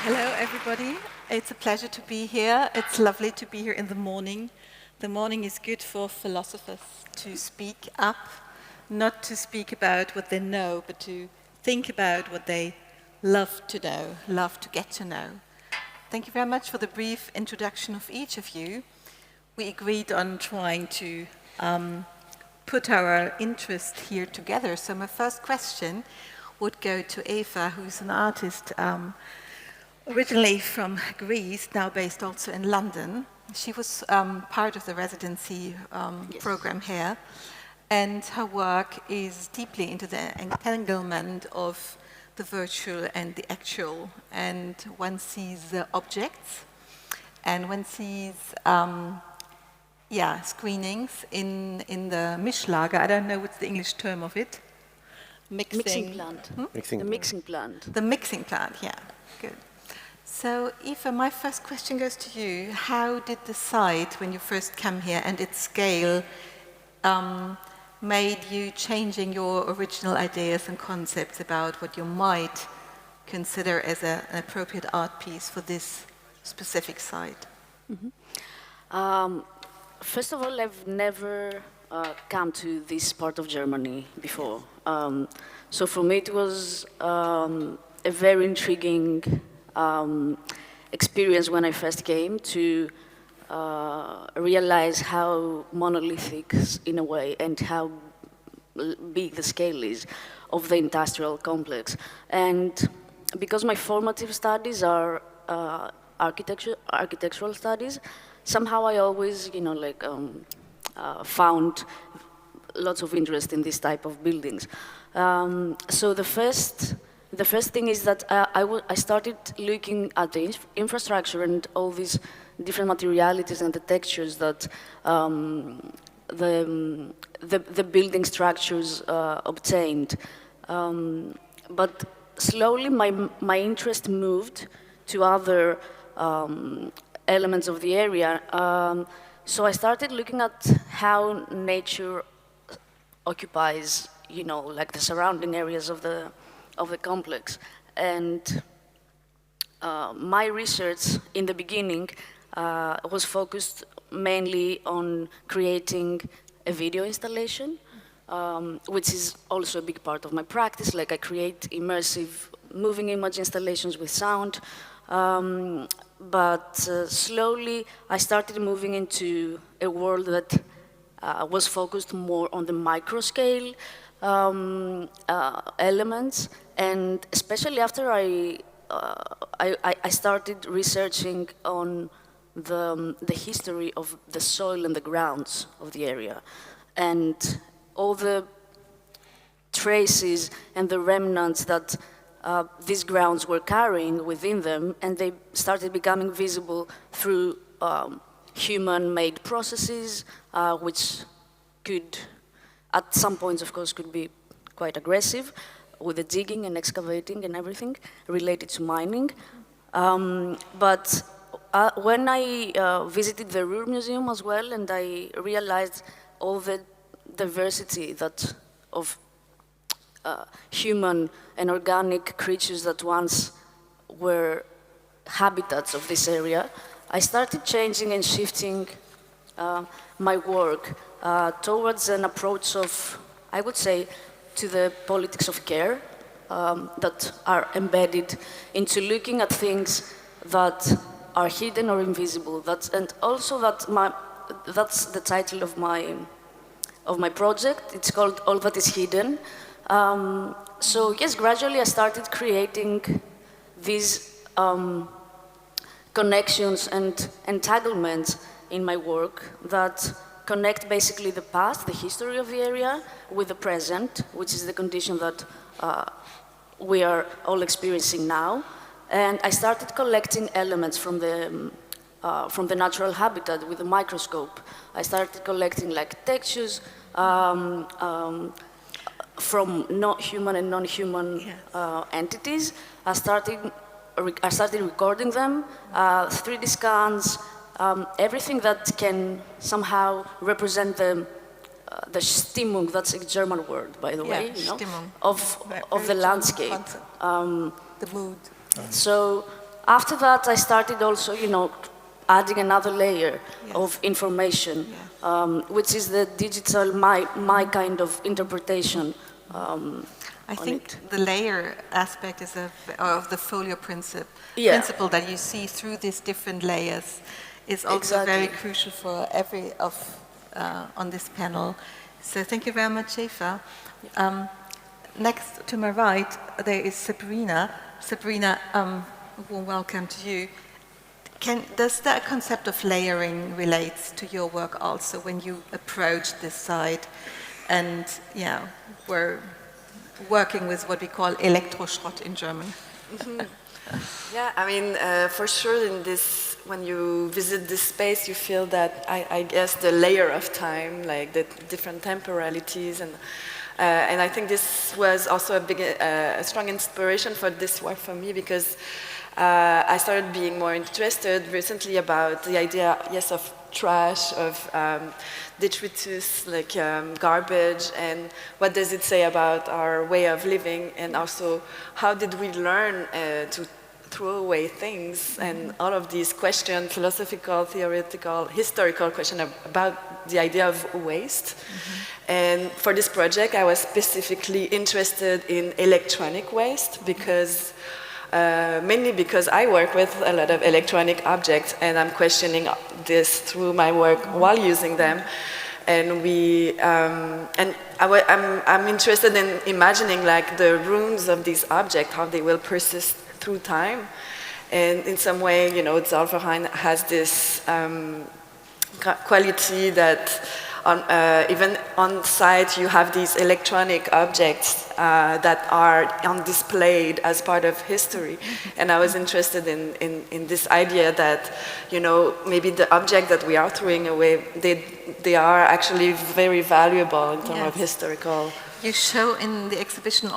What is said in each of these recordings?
Hello, everybody. It's a pleasure to be here. It's lovely to be here in the morning. The morning is good for philosophers to speak up, not to speak about what they know, but to think about what they love to know, love to get to know. Thank you very much for the brief introduction of each of you. We agreed on trying to put our interest here together. So my first question would go to Eva, who's an artist originally from Greece, now based also in London. She was part of the residency program here, and her work is deeply into the entanglement of the virtual and the actual. And one sees the objects, and one sees screenings in the Mischlager. I don't know what's the English term of it. Mixing plant. The mixing plant. The mixing plant, yeah, good. So, Eva, my first question goes to you. How did the site, when you first came here, and its scale made you changing your original ideas and concepts about what you might consider as an appropriate art piece for this specific site? Mm-hmm. First of all, I've never come to this part of Germany before. So for me, it was a very intriguing experience when I first came to realize how monolithic, in a way, and how big the scale is of the industrial complex. And because my formative studies are architectural studies, somehow I always, found lots of interest in this type of buildings. So the first thing is that I started looking at the infrastructure and all these different materialities and the textures that the building structures obtained. But slowly my interest moved to other elements of the area. So I started looking at how nature occupies, like the surrounding areas of the complex. And my research in the beginning was focused mainly on creating a video installation, which is also a big part of my practice. Like I create immersive moving image installations with sound. But slowly I started moving into a world that was focused more on the micro scale elements, and especially after I started researching on the history of the soil and the grounds of the area, and all the traces and the remnants that these grounds were carrying within them, and they started becoming visible through human-made processes, which could, at some points, of course, could be quite aggressive, with the digging and excavating and everything related to mining. But when I visited the Ruhr Museum as well, and I realized all the diversity of human and organic creatures that once were habitats of this area, I started changing and shifting my work towards an approach of, I would say, to the politics of care that are embedded into looking at things that are hidden or invisible. And also that's the title of my project. It's called All That Is Hidden. So yes, gradually I started creating these connections and entanglements in my work that connect basically the past, the history of the area, with the present, which is the condition that we are all experiencing now. And I started collecting elements from the natural habitat with a microscope. I started collecting like textures from not human and non-human entities. I started recording them, 3D scans, everything that can somehow represent the Stimmung, that's a German word, by the way, Stimmung. of the landscape. The mood. So After that, I started also, adding another layer Yes. of information, Yes. which is the digital, my kind of interpretation. I on think it. the layer aspect is of the folio Yeah. principle that you see through these different layers is also very Exactly. crucial for every on this panel. So thank you very much, Eva. Next to my right, there is Sabrina. Sabrina, warm welcome to you. Does that concept of layering relates to your work also when you approach this site and were working with what we call Elektroschrott in German? Yeah, I mean, for sure in this, when you visit this space, you feel that, I guess, the layer of time, like the different temporalities, and I think this was also a strong inspiration for this work for me, because I started being more interested recently about the idea, yes, of trash, of detritus, like garbage, and what does it say about our way of living, and also how did we learn to throw away things, and all of these questions, philosophical, theoretical, historical questions about the idea of waste. And for this project, I was specifically interested in electronic waste, because mainly because I work with a lot of electronic objects, and I'm questioning this through my work while using them. And I'm interested in imagining like the runes of these objects, how they will persist through time. And in some way, Zollverein has this quality that even on site you have these electronic objects that are on displayed as part of history. And I was interested in this idea that, maybe the object that we are throwing away, they are actually very valuable in terms of historical. You show in the exhibition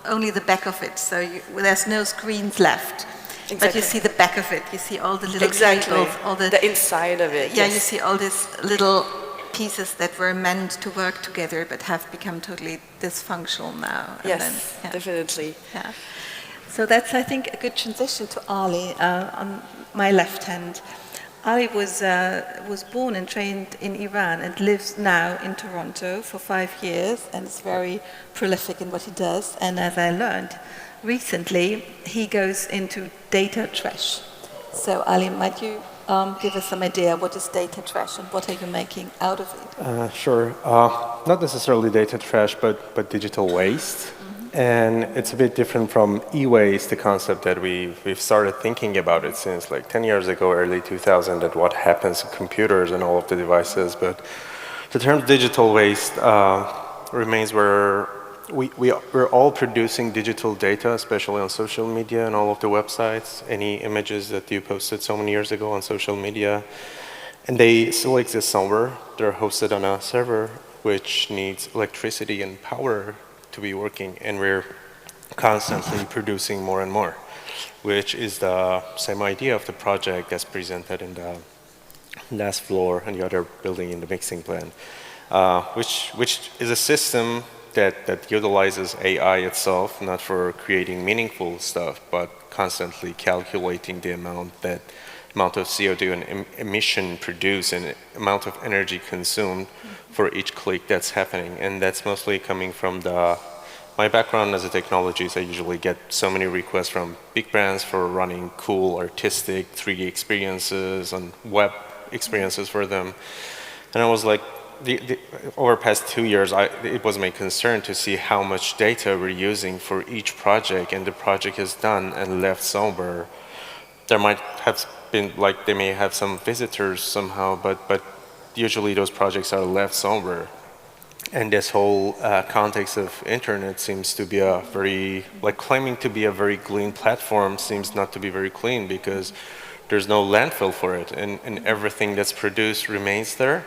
only the back of it, so there's no screens left. Exactly. But you see the back of it, you see all the little cables, all the inside of it. Yeah, yes. You see all these little pieces that were meant to work together but have become totally dysfunctional now. Yes, definitely. Yeah. So that's, I think, a good transition to Ali on my left hand. Ali was born and trained in Iran and lives now in Toronto for 5 years and is very prolific in what he does. And as I learned recently, he goes into data trash. So Ali, might you give us some idea what is data trash and what are you making out of it? Sure. Not necessarily data trash, but digital waste. And it's a bit different from e-waste, the concept that we've started thinking about it since like 10 years ago, early 2000, that what happens to computers and all of the devices. But the term digital waste remains where we're all producing digital data, especially on social media and all of the websites, any images that you posted so many years ago on social media. And they still exist somewhere. They're hosted on a server, which needs electricity and power to be working, and we're constantly producing more and more, which is the same idea of the project as presented in the last floor and the other building in the mixing plant, which is a system that utilizes AI itself, not for creating meaningful stuff, but constantly calculating the amount of CO2 and emission produced and amount of energy consumed for each click that's happening. And that's mostly coming from my background as a technologist. I usually get so many requests from big brands for running cool, artistic 3D experiences and web experiences for them. And I was like, over the past 2 years, it was my concern to see how much data we're using for each project, and the project is done and left somewhere. There might have been, like, they may have some visitors somehow, but usually those projects are left somewhere. And this whole context of internet seems to be claiming to be a very clean platform seems not to be very clean, because there's no landfill for it, and everything that's produced remains there.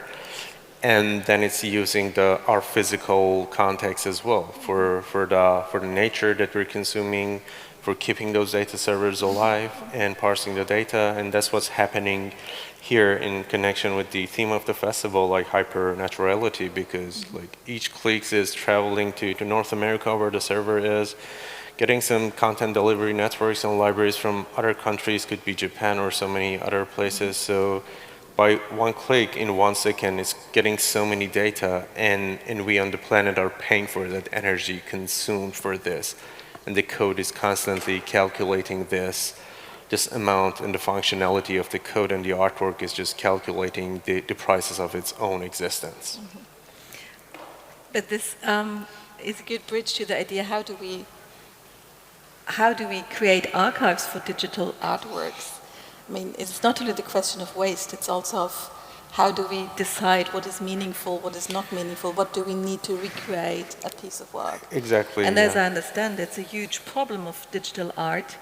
And then it's using our physical context as well for the nature that we're consuming, for keeping those data servers alive and parsing the data. And that's what's happening here in connection with the theme of the festival, like hypernaturality, because like each click is traveling to North America where the server is, getting some content delivery networks and libraries from other countries, could be Japan or so many other places. So by one click in 1 second, it's getting so many data, and we on the planet are paying for that energy consumed for this. And the code is constantly calculating this amount, and the functionality of the code and the artwork is just calculating the prices of its own existence. But this is a good bridge to the idea, how do we create archives for digital artworks? I mean, it's not only the question of waste, it's also of how do we decide what is meaningful, what is not meaningful, what do we need to recreate a piece of work? Exactly. And as I understand, it's a huge problem of digital art,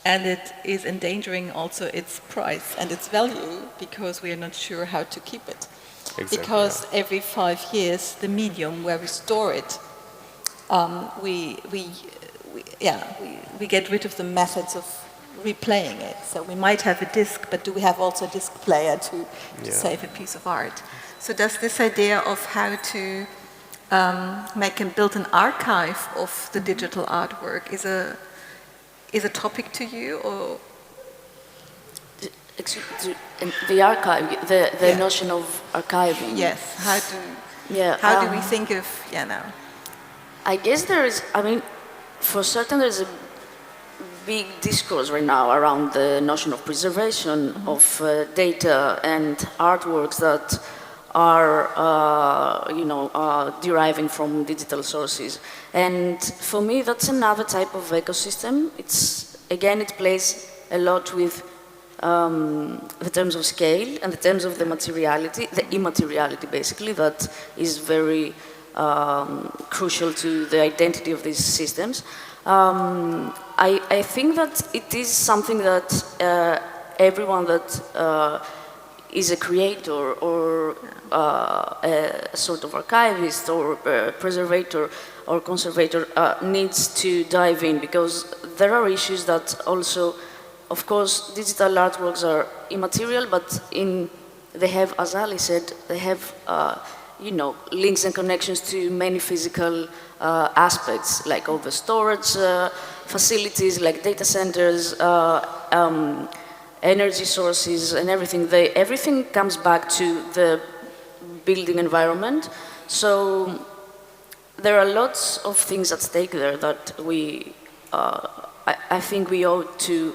and it is endangering also its price and its value because we are not sure how to keep it. Exactly, because every 5 years, the medium where we store it, we get rid of the methods of replaying it. So we might have a disc, but do we have also a disc player to save a piece of art? So does this idea of how to make and build an archive of the digital artwork is a topic to you, or? The archive, the notion of archiving. Yes. How do we think of now? I guess there is. I mean, for certain, there's a big discourse right now around the notion of preservation of data and artworks that are, deriving from digital sources. And for me, that's another type of ecosystem. It plays a lot with the terms of scale and the terms of the materiality, the immateriality, basically, that is very crucial to the identity of these systems. I think that it is something that everyone that is a creator or a sort of archivist or preservator or conservator needs to dive in, because there are issues that also, of course, digital artworks are immaterial, but they have, as Ali said, they have links and connections to many physical aspects, like all the storage facilities, like data centers, energy sources, and everything. Everything comes back to the building environment. So there are lots of things at stake there that I think we ought to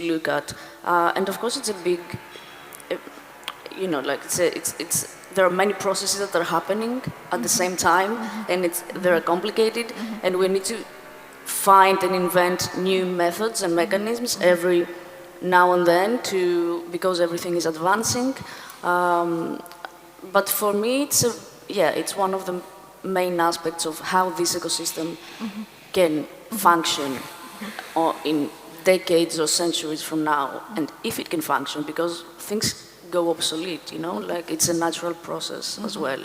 look at. And of course, it's a big. There are many processes that are happening at the same time, and they're complicated, and we need to find and invent new methods and mechanisms every now and then because everything is advancing. But for me, it's one of the main aspects of how this ecosystem can function in decades or centuries from now, and if it can function, because things go obsolete, it's a natural process as well.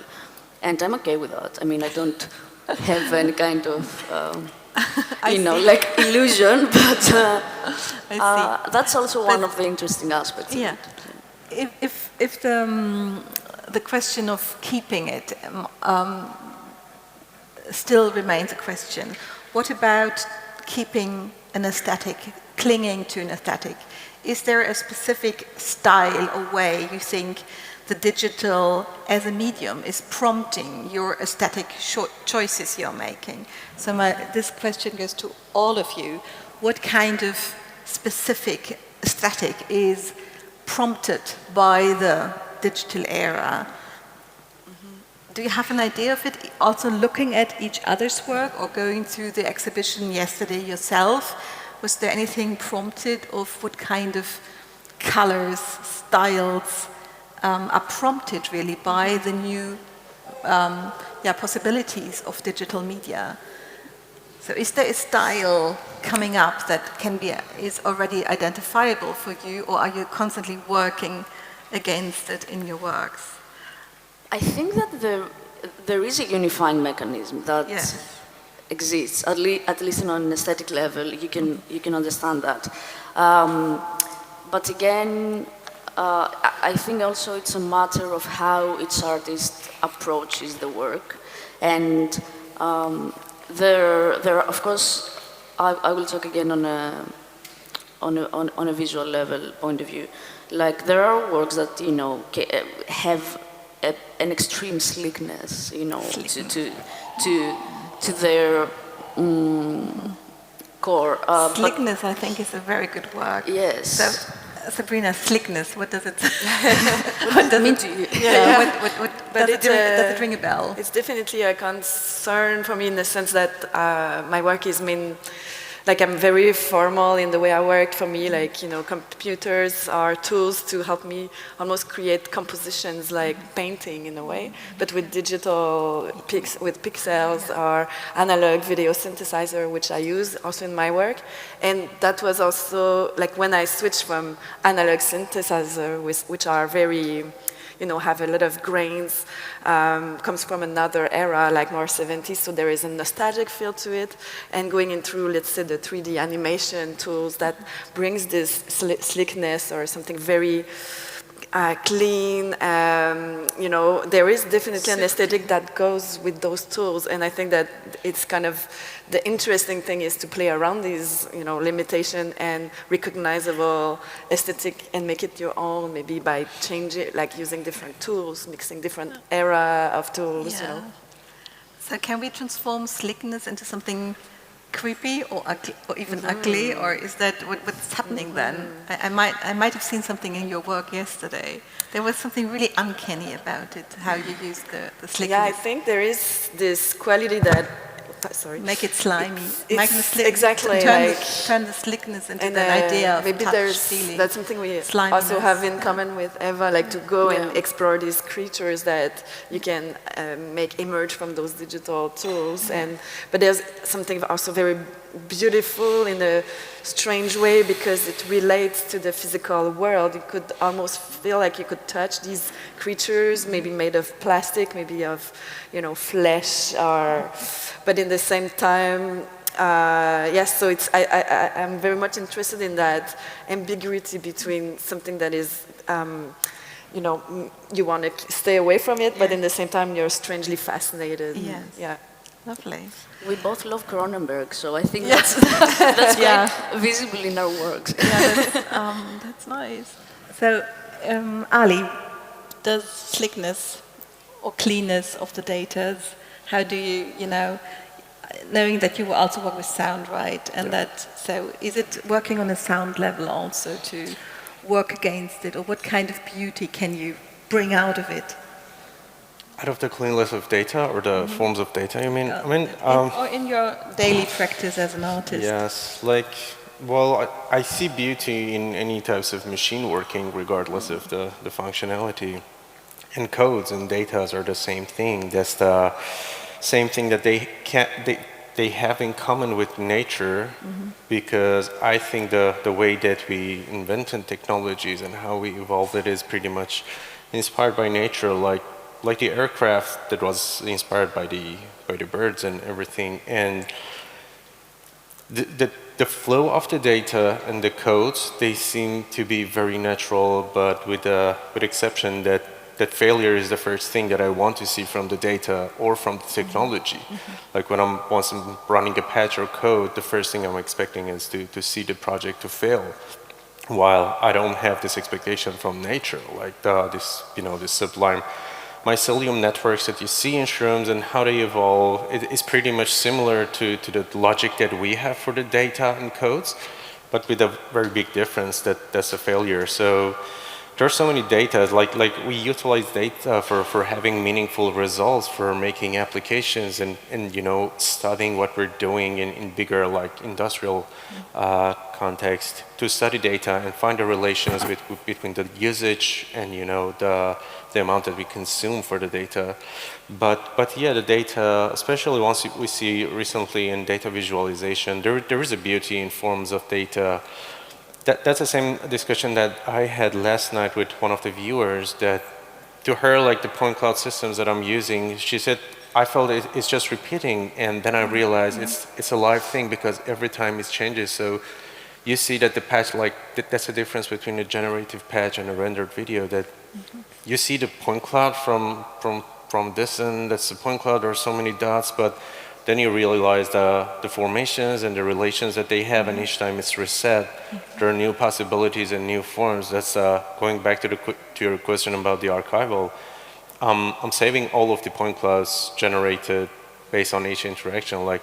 And I'm okay with that. I mean, I don't have any kind of, illusion, but that's also one of the interesting aspects of it. If the question of keeping it still remains a question, what about keeping an aesthetic, clinging to an aesthetic? Is there a specific style or way you think the digital as a medium is prompting your aesthetic choices you're making? So this question goes to all of you. What kind of specific aesthetic is prompted by the digital era? Do you have an idea of it? Also looking at each other's work or going through the exhibition yesterday yourself? Was there anything prompted of what kind of colors, styles are prompted really by the new possibilities of digital media? So is there a style coming up that is already identifiable for you, or are you constantly working against it in your works? I think that there is a unifying mechanism that exists, at least on an aesthetic level. You can understand that. But again, I think also it's a matter of how each artist approaches the work, and there are, of course, I will talk again on a visual level point of view. Like there are works that have an extreme slickness, to their core. Slickness, I think, is a very good word. Yes. So, Sabrina, slickness, what does it what does it mean to you? Does it ring a bell? It's definitely a concern for me in the sense that my work is like I'm very formal in the way I work. For me, like, computers are tools to help me almost create compositions like painting in a way, but with digital with pixels or analog video synthesizer, which I use also in my work. And that was also like when I switched from analog synthesizer, which are very, have a lot of grains, comes from another era, like more 70s, so there is a nostalgic feel to it, and going in through, let's say, the 3D animation tools that brings this slickness or something very clean. There is definitely an aesthetic that goes with those tools, and I think that it's kind of the interesting thing is to play around these, limitation and recognizable aesthetic and make it your own, maybe by changing, like using different tools, mixing different era of tools. So can we transform slickness into something creepy or ugly, or even ugly, or is that what's happening then? I might have seen something in your work yesterday. There was something really uncanny about it, how you use the slickness. Yeah, I think there is this quality that, sorry. Make it slimy. Exactly. Turn the slickness into that idea of maybe touch, feeling. That's something we Sliminess. also have in common with Eva, like to go and explore these creatures that you can make emerge from those digital tools. But there's something also very beautiful in a strange way because it relates to the physical world. You could almost feel like you could touch these creatures, maybe made of plastic, maybe of, flesh, but in the same time, yes, so I'm very much interested in that ambiguity between something that is, you want to stay away from it, but in the same time you're strangely fascinated. Yes. Yeah. Lovely. We both love Cronenberg, so I think that's quite visible in our works. Yeah, that's nice. So, Ali, does slickness or cleanness of the data, how do you, knowing that you also work with sound, right? And so is it working on a sound level also to work against it, or what kind of beauty can you bring out of it? Out of the cleanness of data or the forms of data, you mean? Or in your daily practice as an artist? Yes, I see beauty in any types of machine working, regardless of the functionality. And codes and data are the same thing. That's the same thing that they have in common with nature, because I think the way that we invented technologies and how we evolved it is pretty much inspired by nature, like the aircraft that was inspired by the birds and everything. And the flow of the data and the codes, they seem to be very natural, but with exception that failure is the first thing that I want to see from the data or from the technology. Like once I'm running a patch or code, the first thing I'm expecting is to see the project to fail. While I don't have this expectation from nature, like this sublime mycelium networks that you see in shrooms and how they evolve, it is pretty much similar to the logic that we have for the data and codes, but with a very big difference that's a failure. So there's so many data, like we utilize data for having meaningful results, for making applications and studying what we're doing in bigger like industrial context, to study data and find the relations between the usage and the amount that we consume for the data. But yeah, the data, especially once we see recently in data visualization, there is a beauty in forms of data. That's the same discussion that I had last night with one of the viewers, that to her, like the point cloud systems that I'm using, she said, I felt it's just repeating, and then I realized it's a live thing because every time it changes. So you see that the patch, that's the difference between a generative patch and a rendered video, that you see the point cloud from this, and that's the point cloud, there are so many dots, but then you realize the formations and the relations that they have, and each time it's reset, there are new possibilities and new forms. That's going back to your question about the archival. I'm saving all of the point clouds generated based on each interaction. Like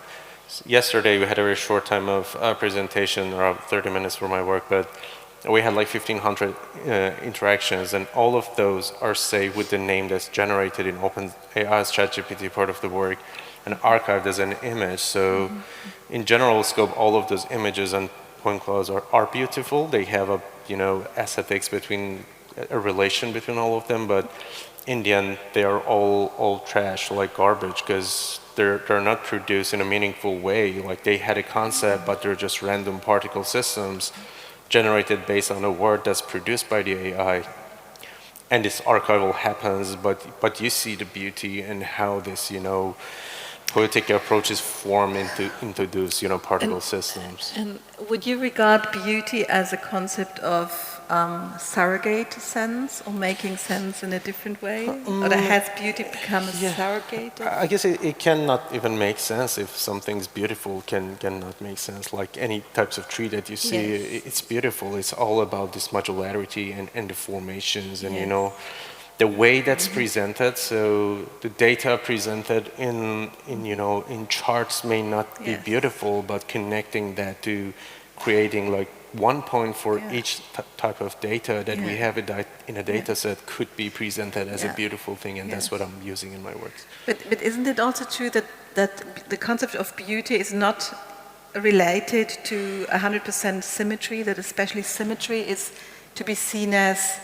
yesterday, we had a very short time of presentation, around 30 minutes for my work, but we had like 1,500 interactions, and all of those are saved with the name that's generated in OpenAI's ChatGPT part of the work and archived as an image. So in general scope, all of those images and point clouds are beautiful. They have a, aesthetics between, a relation between all of them, but in the end, they are all trash, like garbage, because they're not produced in a meaningful way. Like they had a concept, but they're just random particle systems generated based on a word that's produced by the AI. And this archival happens, but you see the beauty in how this, poetic approaches form into those, particle systems. And would you regard beauty as a concept of surrogate sense, or making sense in a different way? Or has beauty become a surrogate? I guess it cannot even make sense if something's beautiful cannot make sense. Like any types of tree that you see, it's beautiful. It's all about this modularity and the formations and, the way that's presented. So the data presented in charts may not be beautiful, but connecting that to creating like one point for each type of data that we have in a data set could be presented as a beautiful thing, and that's what I'm using in my works. But isn't it also true that the concept of beauty is not related to 100% symmetry, that especially symmetry is to be seen as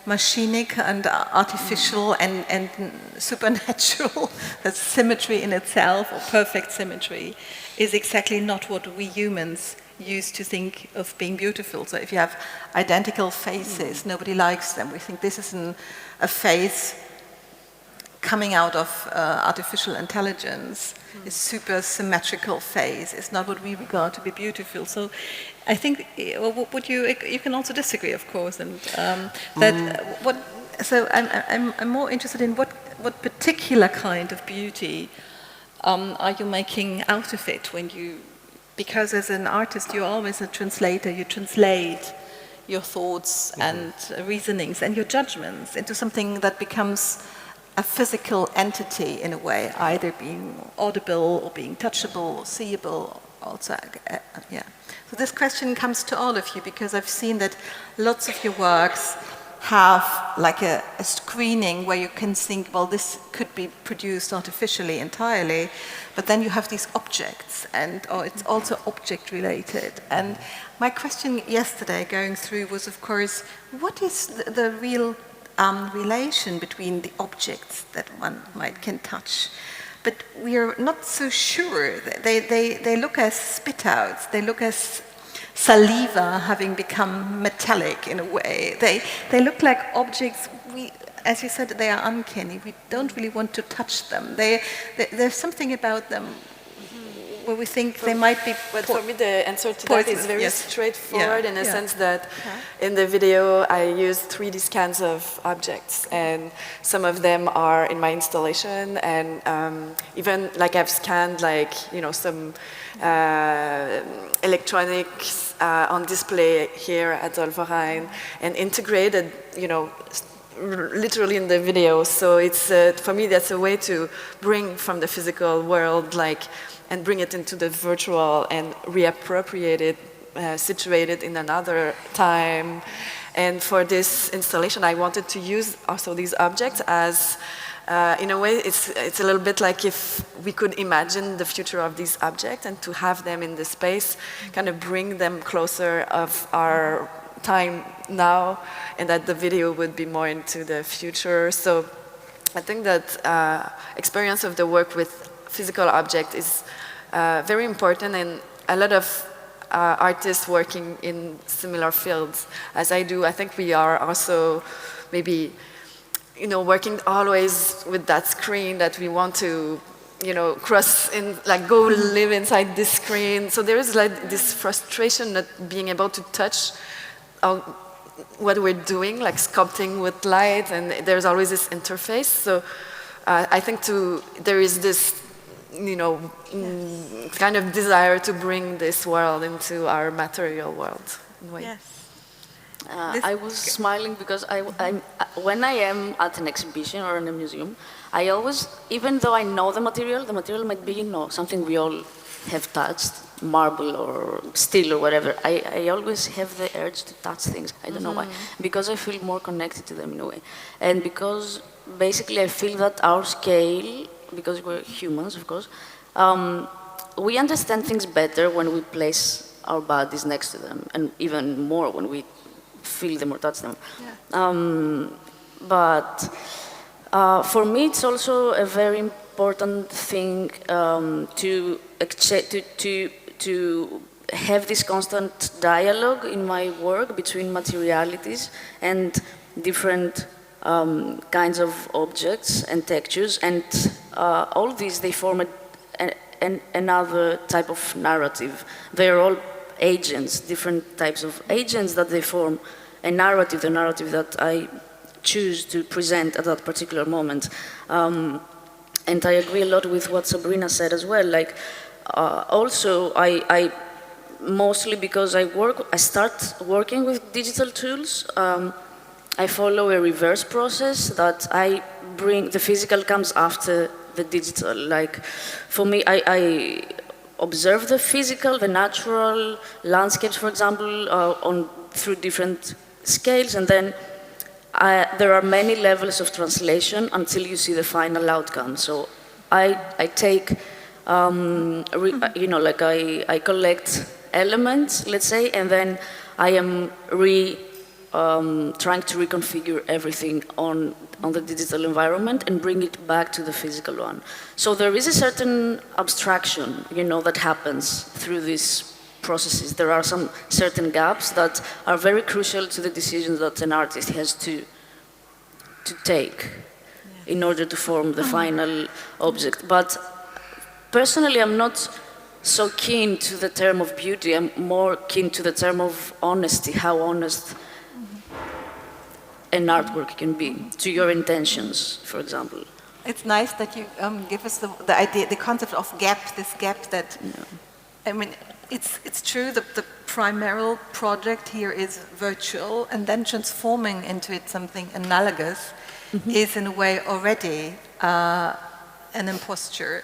machinic and artificial and supernatural? That symmetry in itself, or perfect symmetry, is exactly not what we humans used to think of being beautiful. So if you have identical faces, nobody likes them. We think this is a face coming out of artificial intelligence. A super symmetrical face is not what we regard to be beautiful. So I think, would you can also disagree, of course, and so I'm more interested in what particular kind of beauty are you making out of it when you, because as an artist you're always a translator, you translate your thoughts and reasonings and your judgments into something that becomes a physical entity in a way, either being audible or being touchable or seeable also. So this question comes to all of you, because I've seen that lots of your works have like a screening where you can think, well, this could be produced artificially entirely, but then you have these objects, or it's also object related. And my question yesterday going through was, of course, what is the real relation between the objects that one can touch? But we are not so sure. They look as spit outs, they look as saliva having become metallic in a way. They look like objects. As you said, they are uncanny. We don't really want to touch them. There's something about them where we think they might be. But for me, the answer to that is very straightforward in a sense that in the video I used 3D scans of objects, and some of them are in my installation, and even like I've scanned some electronics on display here at Zollverein and integrated, literally in the video. So it's for me that's a way to bring from the physical world and bring it into the virtual and reappropriate it, situate it in another time. And for this installation, I wanted to use also these objects as, in a way, it's a little bit like if we could imagine the future of these objects and to have them in the space, kind of bring them closer of our time now, and that the video would be more into the future. So I think that experience of the work with physical object is very important, and a lot of artists working in similar fields as I do, I think we are also maybe working always with that screen that we want to cross in, go live inside this screen. So there is this frustration not being able to touch what we're doing, like sculpting with light, and there's always this interface. So I think there is this you know, kind of desire to bring this world into our material world. In a way. Yes. I was smiling because when I am at an exhibition or in a museum, I always, even though I know the material might be, you know, something we all have touched, marble or steel or whatever. I always have the urge to touch things. I don't know why. Because I feel more connected to them in a way. And because basically I feel that our scale, because we're humans, of course, we understand things better when we place our bodies next to them, and even more when we feel them or touch them. Yeah. But for me, it's also a very important thing to have this constant dialogue in my work between materialities and different kinds of objects and textures, and all these, they form another type of narrative. They're all agents, different types of agents that they form a narrative, the narrative that I choose to present at that particular moment. And I agree a lot with what Sabrina said as well. Like, also, I mostly because I start working with digital tools, I follow a reverse process that I bring, the physical comes after the digital. Like, for me, I observe the physical, the natural landscapes, for example, through different scales, and then there are many levels of translation until you see the final outcome. So I take, you know, like I collect elements, let's say, and then I am trying to reconfigure everything on the digital environment and bring it back to the physical one. So there is a certain abstraction, you know, that happens through these processes. There are some certain gaps that are very crucial to the decisions that an artist has to take in order to form the final object. But personally, I'm not so keen to the term of beauty. I'm more keen to the term of honesty, how honest an artwork can be to your intentions, for example. It's nice that you give us the idea, the concept of gap, this gap that, I mean, it's true that the primary project here is virtual, and then transforming into it something analogous is in a way already an imposture.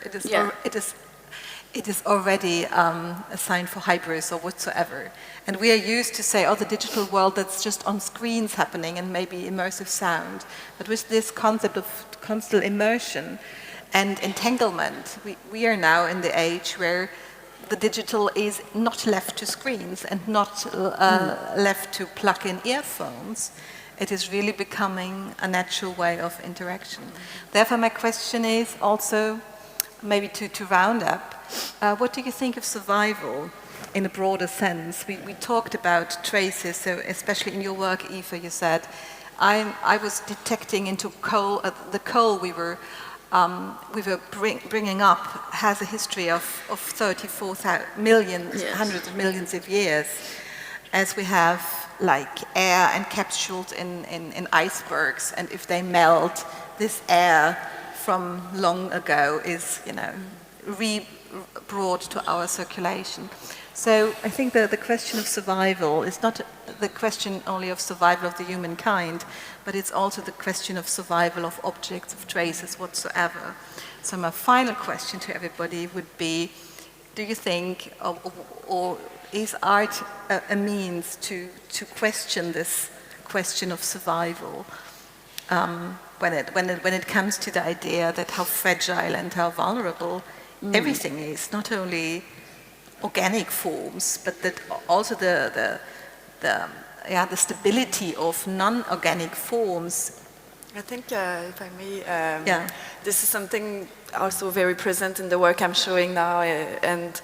It is already a sign for hybris or whatsoever. And we are used to say, oh, the digital world, that's just on screens happening and maybe immersive sound. But with this concept of constant immersion and entanglement, we are now in the age where the digital is not left to screens and not left to plug in earphones. It is really becoming a natural way of interaction. Therefore, my question is also, maybe to round up, what do you think of survival in a broader sense? We talked about traces, so especially in your work, Eva, you said, I was detecting into coal, the coal we were bringing up has a history of 34 million, hundreds of millions of years, as we have like air encapsulated in icebergs, and if they melt, this air from long ago is, you know, brought to our circulation. So I think the question of survival is not the question only of survival of the humankind, but it's also the question of survival of objects, of traces, whatsoever. So my final question to everybody would be, do you think, or is art a means to question this question of survival when it comes to the idea that how fragile and how vulnerable everything is, not only organic forms, but that also the stability of non-organic forms. I think, if I may, this is something also very present in the work I'm showing now, and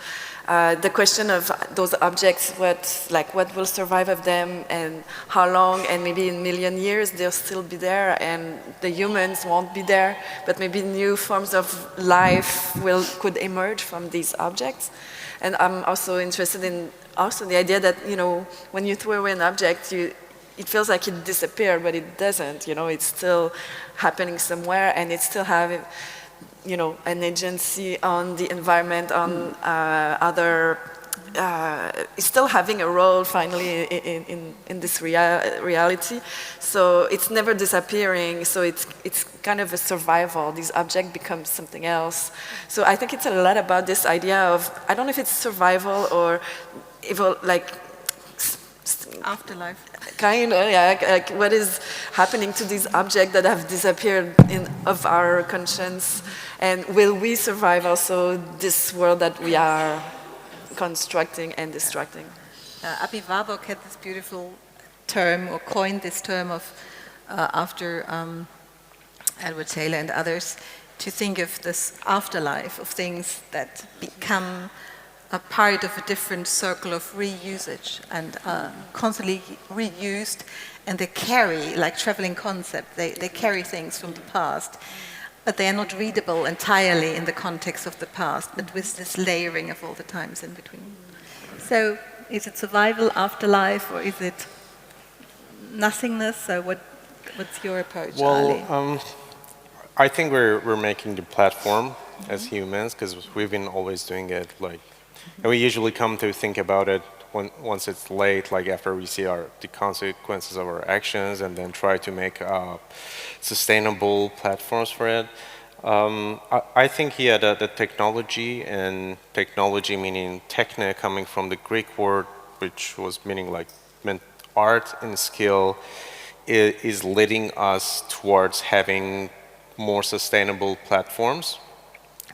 the question of those objects, what will survive of them, and how long, and maybe in a million years they'll still be there, and the humans won't be there, but maybe new forms of life could emerge from these objects. And I'm also interested in the idea that, you know, when you throw away an object, it feels like it disappeared, but it doesn't. You know, it's still happening somewhere, and it still have an agency on the environment, on other, is still having a role finally in this reality. So it's never disappearing. So it's kind of a survival. This object becomes something else. So I think it's a lot about this idea of, I don't know if it's survival or Afterlife. kind of, yeah, like what is happening to these objects that have disappeared of our conscience, and will we survive also this world that we are constructing and destructing? Abi Warburg had this beautiful term, or coined this term of, after Edward Taylor and others, to think of this afterlife of things that become a part of a different circle of reusage and constantly reused, and they carry, like traveling concept, they carry things from the past, but they are not readable entirely in the context of the past, but with this layering of all the times in between. So is it survival, afterlife, or is it nothingness? So what's your approach, Ali? Well, I think we're making the platform as humans, because we've been always doing it like, and we usually come to think about it once it's late, like after we see the consequences of our actions, and then try to make sustainable platforms for it. I think the technology, and technology meaning techne, coming from the Greek word, which was meant art and skill, is leading us towards having more sustainable platforms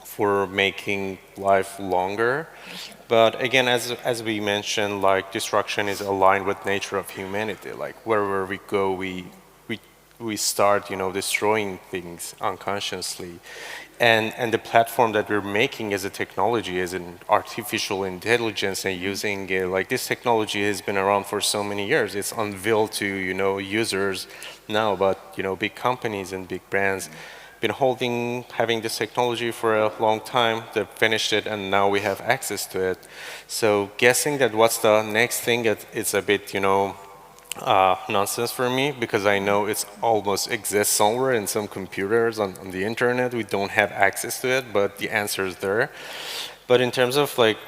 for making life longer. But again, as we mentioned, like destruction is aligned with nature of humanity. Like wherever we go, we start, destroying things unconsciously. And the platform that we're making as a technology, as an artificial intelligence, and using like this technology has been around for so many years. It's unveiled to users now, but big companies and big brands been having this technology for a long time. They've finished it, and now we have access to it. So guessing that what's the next thing, it's a bit, nonsense for me, because I know it's almost exists somewhere in some computers on the internet. We don't have access to it, but the answer is there. But in terms of like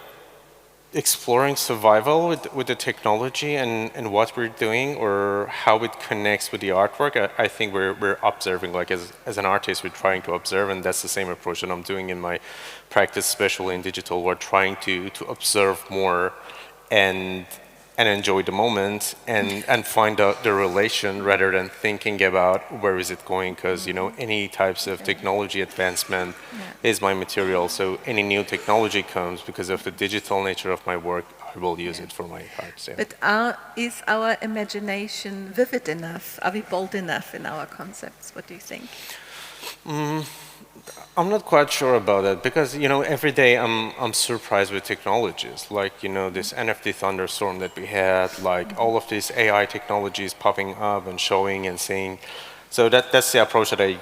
exploring survival with the technology and what we're doing, or how it connects with the artwork, I think we're observing, like as an artist, we're trying to observe, and that's the same approach that I'm doing in my practice, especially in digital. We're trying to observe more and enjoy the moment and find out the relation, rather than thinking about where is it going, because any types of technology advancement is my material. So any new technology comes, because of the digital nature of my work, I will use it for my art. So. But is our imagination vivid enough? Are we bold enough in our concepts? What do you think? I'm not quite sure about that, because every day I'm surprised with technologies, like this NFT thunderstorm that we had, like all of these AI technologies popping up and showing and saying. So that's the approach that I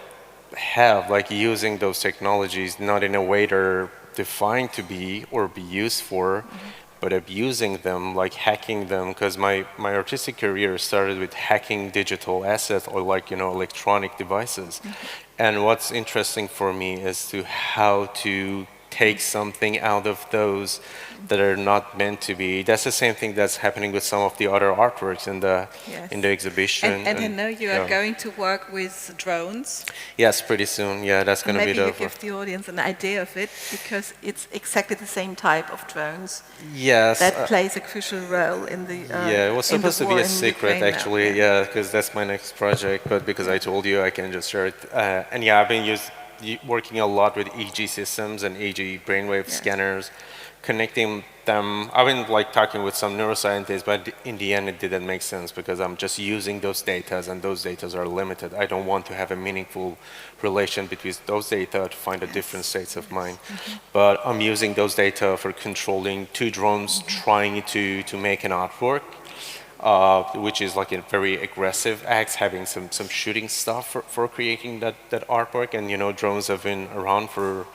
have, like using those technologies not in a way they're defined to be or be used for, but abusing them, like hacking them, because my artistic career started with hacking digital assets, or like electronic devices. And what's interesting for me is how to take something out of those that are not meant to be. That's the same thing that's happening with some of the other artworks in the exhibition. And I know you are going to work with drones. Yes, pretty soon. Yeah, that's going to be the. Maybe you give the audience an idea of it, because it's exactly the same type of drones. Yes. That plays a crucial role in the. Yeah, it was supposed to be a secret, actually. Yeah, because that's my next project. But because I told you, I can just share it. And yeah, I've been working a lot with EEG systems and EEG brainwave scanners, connecting them. I've been like talking with some neuroscientists, but in the end it didn't make sense, because I'm just using those data, and those data are limited. I don't want to have a meaningful relation between those data to find the different states of mind. But I'm using those data for controlling 2 drones trying to make an artwork. Which is like a very aggressive act, having some shooting stuff for creating that artwork. And drones have been around for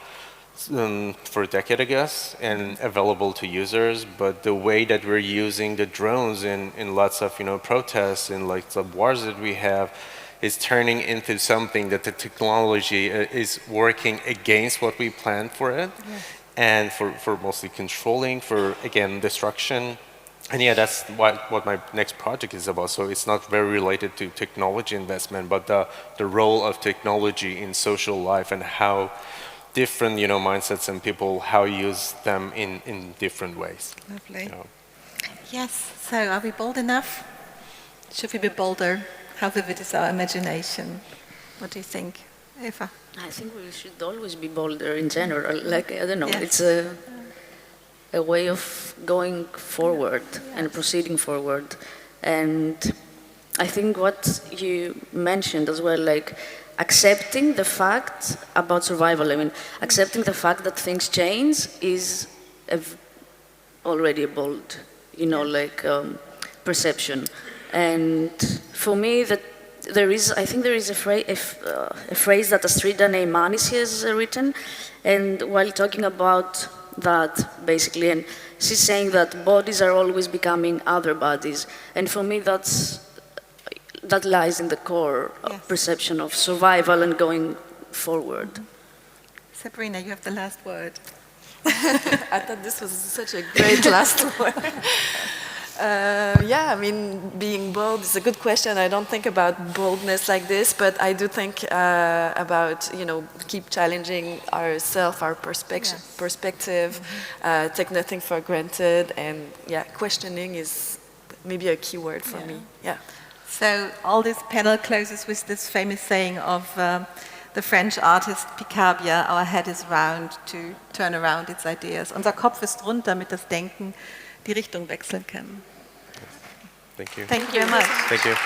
a decade, I guess, and available to users. But the way that we're using the drones in lots of protests and like the wars that we have, is turning into something that the technology is working against what we planned for it, and for mostly controlling, for, again, destruction. And yeah, that's what my next project is about. So it's not very related to technology investment, but the role of technology in social life and how different, mindsets and people, how use them in different ways. Lovely. Yes, so are we bold enough? Should we be bolder? How vivid is our imagination? What do you think, Eva? I think we should always be bolder in general. Like, I don't know, Yes. it's a way of going forward and proceeding forward. And I think what you mentioned as well, like accepting the fact about survival, I mean, accepting the fact that things change is already a bold, perception. And for me, I think there is a phrase that Astrida Neymanis has written, and while talking about that, basically, and she's saying that bodies are always becoming other bodies, and for me that lies in the core perception of survival and going forward. Sabrina, you have the last word. I thought this was such a great last word. Yeah, I mean, being bold is a good question. I don't think about boldness like this, but I do think about, keep challenging ourselves, our perspective, take nothing for granted, and questioning is maybe a key word for me. Yeah. So all this panel closes with this famous saying of the French artist Picabia, our head is round to turn around its ideas. Unser Kopf ist rund, damit das Denken die Richtung wechseln kann. Thank you. Thank you very much. Thank you.